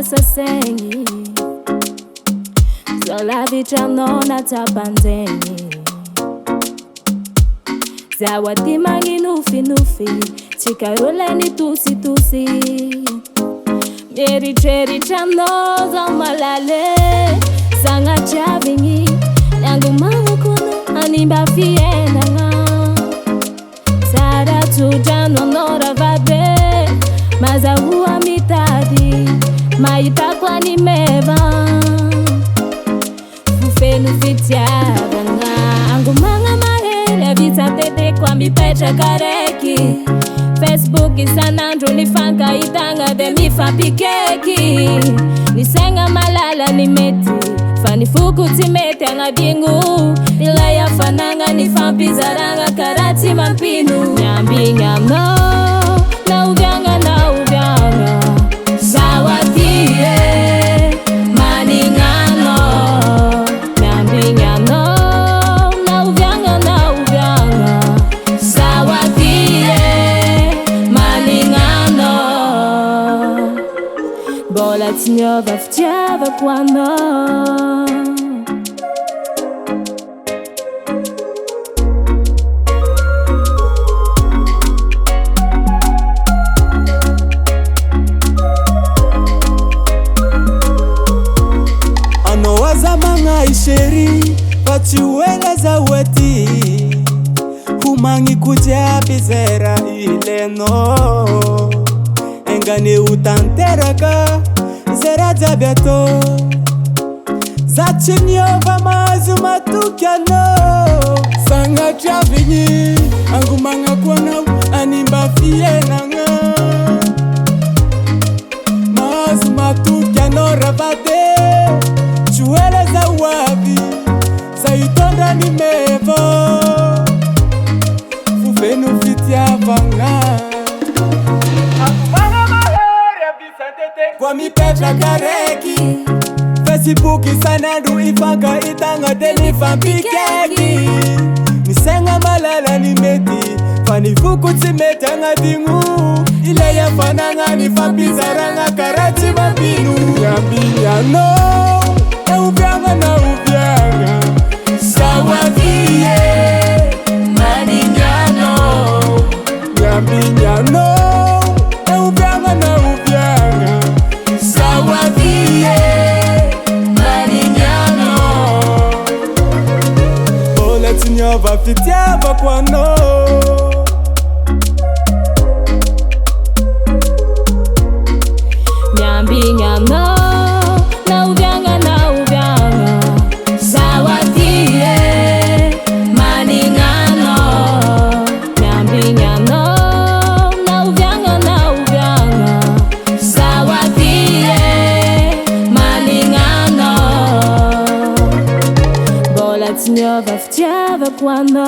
sasengi Zola vitra nona tapanzeni Zawadi mangi nufi Chikarola ni tusi Meritreritra noza malale Sanga chavingi Nangu mamukuno animba fienanga Sara tujano nora vade Mazahua mitadi Maipakwa ni meva Fufenu fitiavanga Angu manga mahere Visa tete kwa mipecha kareki Facebook isanandro ni fanka itanga de mifa pikeki Nisenga malala ni meti Fani fuku timete anga bingu Ila ya fananga ni fampizaranga karati mampinu Nyambi nyamno Na uvyanga Zawadie Maningano Nyambi nyamno Na uvyanga Zawadie Maningano Bola tinyova ftiava kwano Zamanga isheri Pachiwela za weti Humangi kuja bizera ileno Engane utanteraka Zera zabiato Zachinyoba mazuma tukiano Sanga chavinyi Angumanga kwana animba fienanga Mazuma tukiano rabade Chuele za wabi Zaitonda ni mevo Fufenu fitia vanga Akubanga mahere Bisantete Kwa mipetra kareki Facebook isanandu ifanga itanga deni fampikeki Nisenga malala ni meti Fani fuku timete anga dingu Ile ya fananga ni fampizaranga karati mabinu Nyambi nyano Nauvyanga Zawadie Maningano Nyambinyano Nauvyanga Zawadie Maningano Bola tinyova fitiava kwano Nyambinyano Nyova ftiava kwano